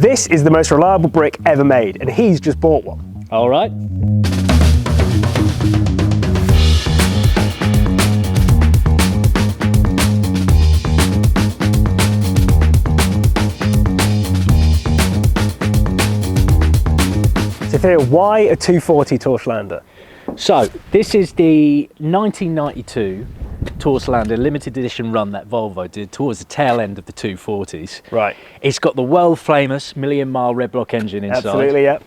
This is the most reliable brick ever made, and he's just bought one. All right. So Theo, why a 240 Torslanda? So this is the 1992 Torslanda limited edition run that Volvo did towards the tail end of the 240s. Right. It's got the world famous million-mile red block engine inside. Absolutely, yeah.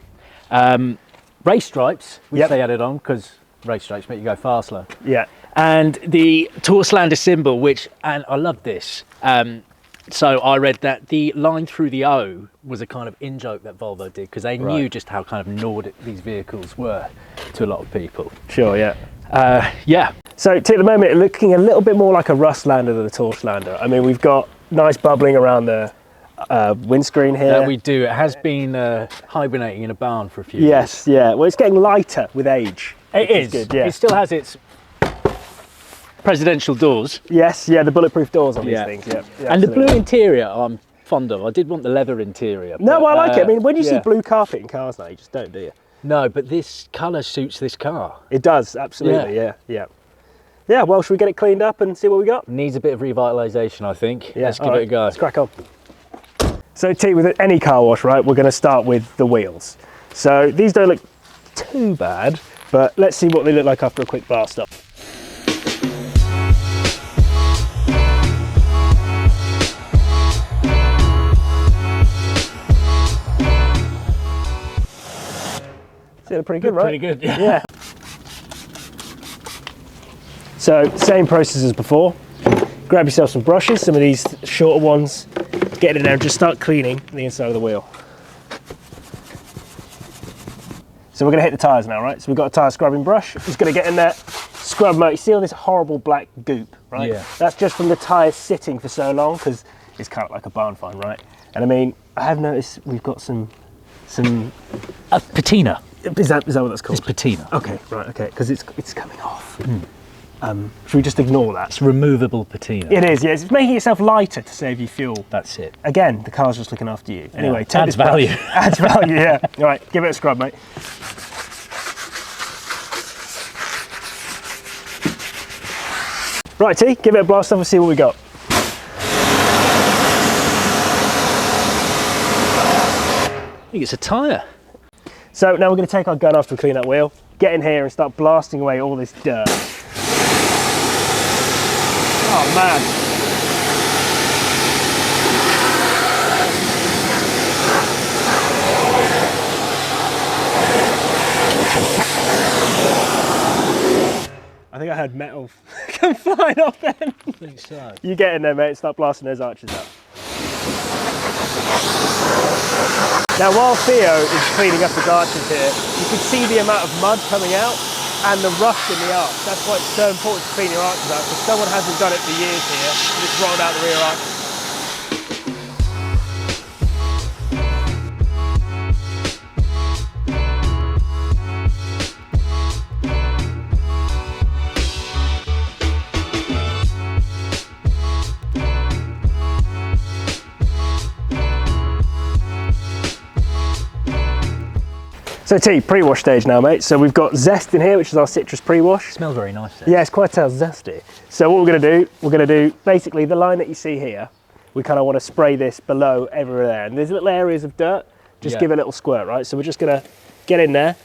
Race stripes, which Yep. they added on because race stripes make you go faster. Yeah. And the Torslanda symbol, which, and I love this. So I read that the line through the O was a kind of in-joke that Volvo did because they knew just how kind of Nordic these vehicles were to a lot of people. Sure, yeah. Yeah. So at the moment, it's looking a little bit more like a Russlander than a Torslanda. I mean, we've got nice bubbling around the windscreen here. That we do. It has been hibernating in a barn for a few years. Yes, yeah. Well, it's getting lighter with age. It is. Good, yeah. It still has its presidential doors. Yes, yeah, the bulletproof doors on these things. Yeah, yeah, and the absolutely. blue interior I'm fond of. I did want the leather interior. No, but, I like it. I mean, when you see yeah. blue carpet in cars now, you just don't, do you? No, but this colour suits this car. It does, absolutely, yeah. Yeah, well, should we get it cleaned up and see what we got? Needs a bit of revitalisation, I think. Yeah, Let's give it a go. Let's crack on. So T, with any car wash, right, we're going to start with the wheels. So these don't look too bad, but let's see what they look like after a quick blast up. They look pretty good, right? Pretty good, yeah. Yeah. So same process as before. Grab yourself some brushes, some of these shorter ones, get in there and just start cleaning the inside of the wheel. So we're going to hit the tyres now, right? So we've got a tyre scrubbing brush. Just going to get in there, scrub them out. You see all this horrible black goop, right? Yeah. That's just from the tyres sitting for so long because it's kind of like a barn find, right? And I mean, I have noticed we've got some Patina. Is that what that's called? It's patina. Okay, right, okay, because it's coming off. Should we just ignore that? It's removable patina. It is, yes. It's making itself lighter to save you fuel. That's it. Again, the car's just looking after you. Anyway, take adds this brush. value. Adds value, yeah. All right, give it a scrub, mate. Right, T, give it a blast off and see what we got. I think it's a tyre. So now we're going to take our gun after we clean that wheel, get in here and start blasting away all this dirt. Oh man. I think I heard metal come flying off then. I think so. You get in there, mate, and start blasting those arches out. Now, while Theo is cleaning up his arches here, you can see the amount of mud coming out and the rust in the arch. That's why it's so important to clean your arches out, because someone hasn't done it for years here and it's rolled out the rear arches. So T, pre-wash stage now, mate. So we've got Zest in here, which is our citrus pre-wash. Smells very nice. Yeah, it's quite zesty. So what we're going to do, basically the line that you see here, we kind of want to spray this below everywhere there. And there's little areas of dirt, just give it a little squirt, right? So we're just going to get in there.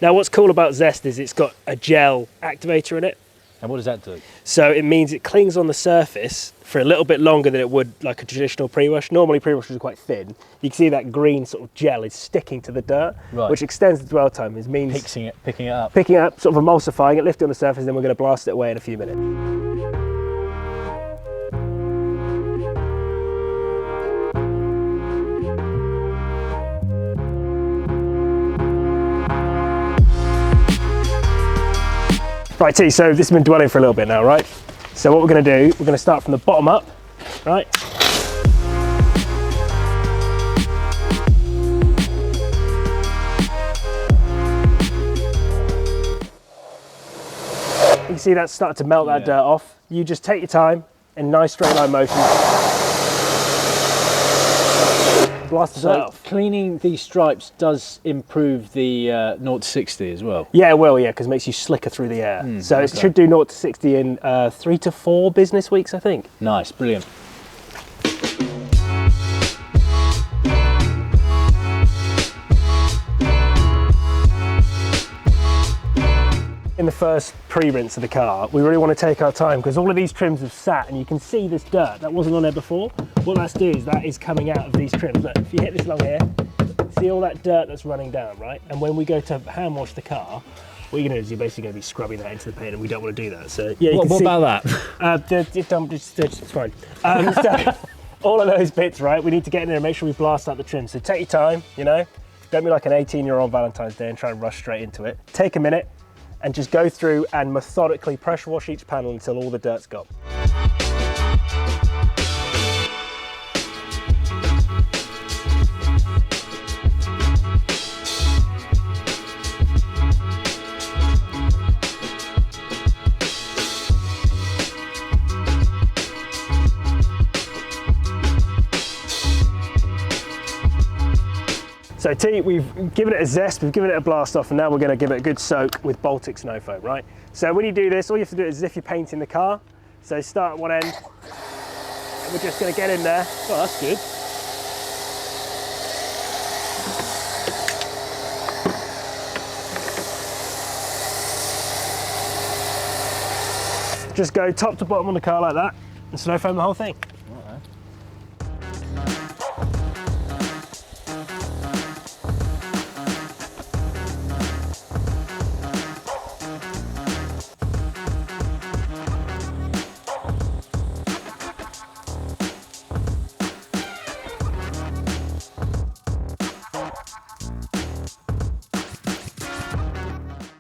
Now what's cool about Zest is it's got a gel activator in it. And what does that do? So it means it clings on the surface for a little bit longer than it would like a traditional pre-wash. Normally pre-washes are quite thin. You can see that green sort of gel is sticking to the dirt, which extends the dwell time. It means picking it up, sort of emulsifying it, lifting on the surface, then we're going to blast it away in a few minutes. Right, T, so this has been dwelling for a little bit now, right? So what we're going to do, we're going to start from the bottom up, right? You can see that starting to melt that dirt off. You just take your time in nice straight line motion. blast the dirt So off. cleaning these stripes does improve the 0 to 60 as well. Yeah, it will, yeah, because it makes you slicker through the air. So it should do 0 to 60 in 3 to 4 business weeks, I think. Nice, brilliant. In the first pre-rinse of the car, we really want to take our time because all of these trims have sat and you can see this dirt that wasn't on there before. What that's doing is that is coming out of these trims. Look, if you hit this along here, see all that dirt that's running down, right? And when we go to hand wash the car, what you're going to do is you're basically going to be scrubbing that into the paint, and we don't want to do that. So yeah, What about that? it's fine. So all of those bits, right? We need to get in there and make sure we blast out the trim. So take your time, you know, don't be like an 18-year-old Valentine's Day and try and rush straight into it. Take a minute and just go through and methodically pressure wash each panel until all the dirt's gone. So T, we've given it a zest, we've given it a blast off, and now we're going to give it a good soak with Baltic snow foam, right? So when you do this, all you have to do is as if you're painting the car. So start at one end, and we're just going to get in there. Oh, that's good. Just go top to bottom on the car like that, and snow foam the whole thing.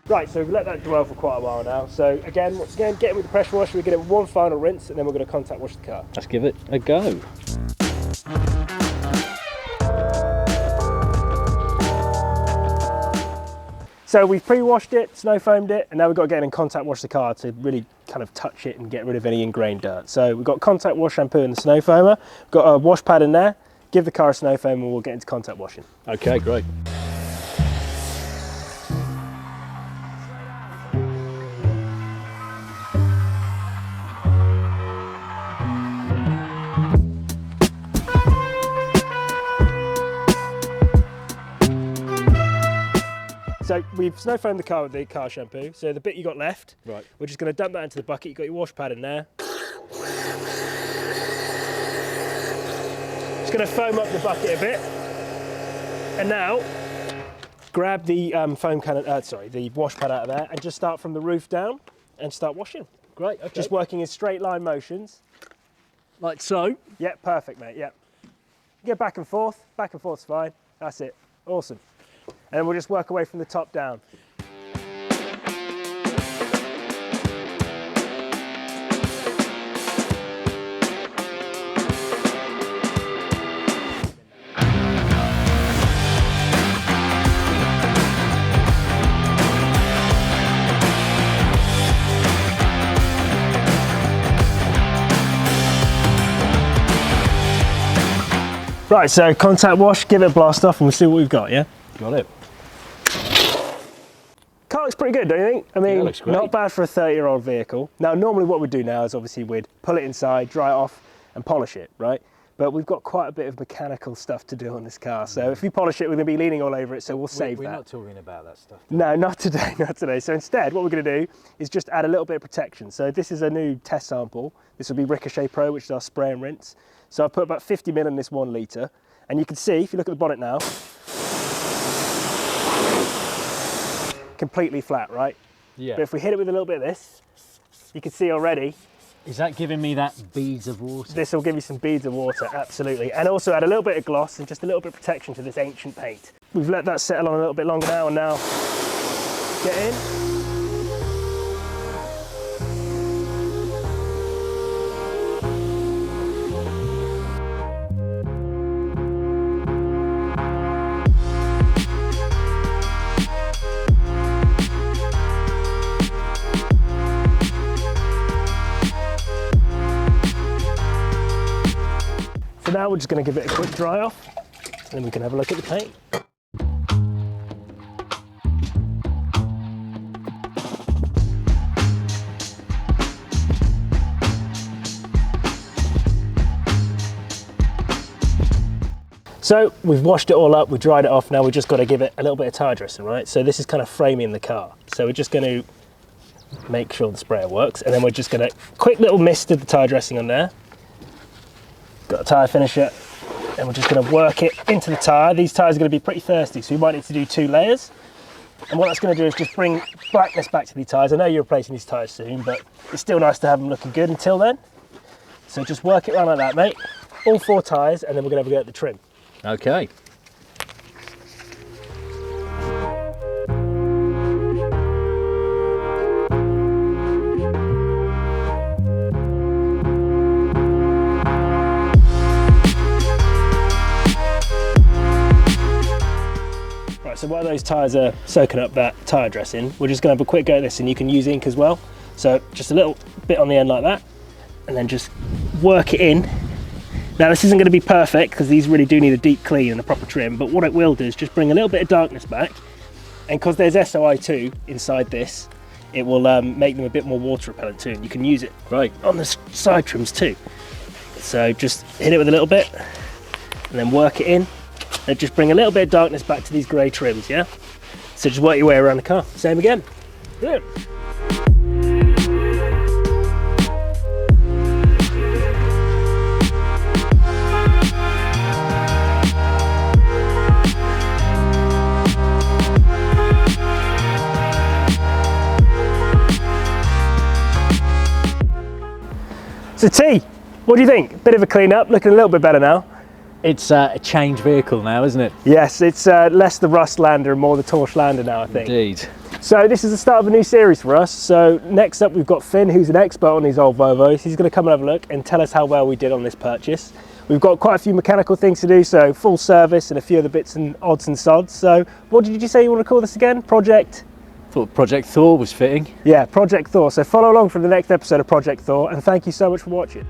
Right, so we've let that dwell for quite a while now. So again, once again, get it with the pressure washer, we get it with one final rinse, and then we're going to contact wash the car. Let's give it a go. So we've pre-washed it, snow foamed it, and now we've got to get in and contact wash the car to really kind of touch it and get rid of any ingrained dirt. So we've got contact wash shampoo in the snow foamer, we've got a wash pad in there, give the car a snow foam and we'll get into contact washing. Okay, great. So we've snow foamed the car with the car shampoo. So the bit you got left, Right. we're just going to dump that into the bucket. You've got your wash pad in there. Just going to foam up the bucket a bit. And now, grab the the wash pad out of there and just start from the roof down and start washing. Great, okay. Just working in straight line motions. Like so. Yep, perfect, mate, yep. Get back and forth's fine. That's it, awesome. And then we'll just work away from the top down. Right, so contact wash, give it a blast off, and we'll see what we've got, yeah? Got it. Car looks pretty good, don't you think? I mean, Yeah, it looks great. not bad for a 30-year-old vehicle. Now, normally what we'd do now is obviously we'd pull it inside, dry it off, and polish it, right? But we've got quite a bit of mechanical stuff to do on this car. So if we polish it, we're going to be leaning all over it, so we'll save We're that. not talking about that stuff. No, not today, not today. So instead, what we're going to do is just add a little bit of protection. So this is a new test sample. This will be Ricochet Pro, which is our spray and rinse. So I put about 50 ml in this 1 litre. And you can see, if you look at the bonnet now, completely flat, right? Yeah. But if we hit it with a little bit of this, you can see already, Is that giving me that beads of water? this will give you some beads of water, absolutely. And also add a little bit of gloss and just a little bit of protection to this ancient paint. We've let that settle on a little bit longer now, and now get in. So now we're just going to give it a quick dry off. and then we can have a look at the paint. So we've washed it all up, we dried it off, now we've just got to give it a little bit of tyre dressing, right? So this is kind of framing the car. So we're just going to make sure the sprayer works, and then we're just going to quick little mist of the tyre dressing on there. Got a tyre finisher, and we're just going to work it into the tyre. These tyres are going to be pretty thirsty, so we might need to do 2 layers. And what that's going to do is just bring blackness back to these tyres. I know you're replacing these tyres soon, but it's still nice to have them looking good until then. So just work it around like that, mate. All 4 tyres, and then we're going to have a go at the trim. Okay. Right, so while those tyres are soaking up that tyre dressing, we're just going to have a quick go at this, and you can use ink as well. So just a little bit on the end like that, and then just work it in. Now this isn't going to be perfect because these really do need a deep clean and a proper trim, but what it will do is just bring a little bit of darkness back, and because there's SOI2 inside this, it will make them a bit more water repellent too, and you can use it Right. on the side trims too. So just hit it with a little bit and then work it in, and just bring a little bit of darkness back to these grey trims, yeah? So just work your way around the car. Same again. Good. So T, what do you think? Bit of a clean up, looking a little bit better now. It's a change vehicle now, isn't it? Yes, it's less the Rustlanda and more the Torslanda now, I think. Indeed. So this is the start of a new series for us. So next up we've got Finn, who's an expert on these old Volvos. He's going to come and have a look and tell us how well we did on this purchase. We've got quite a few mechanical things to do, so full service and a few other bits and odds and sods. So what did you say you want to call this again? Thought Project Thor was fitting. Yeah, Project Thor. So follow along for the next episode of Project Thor, and thank you so much for watching.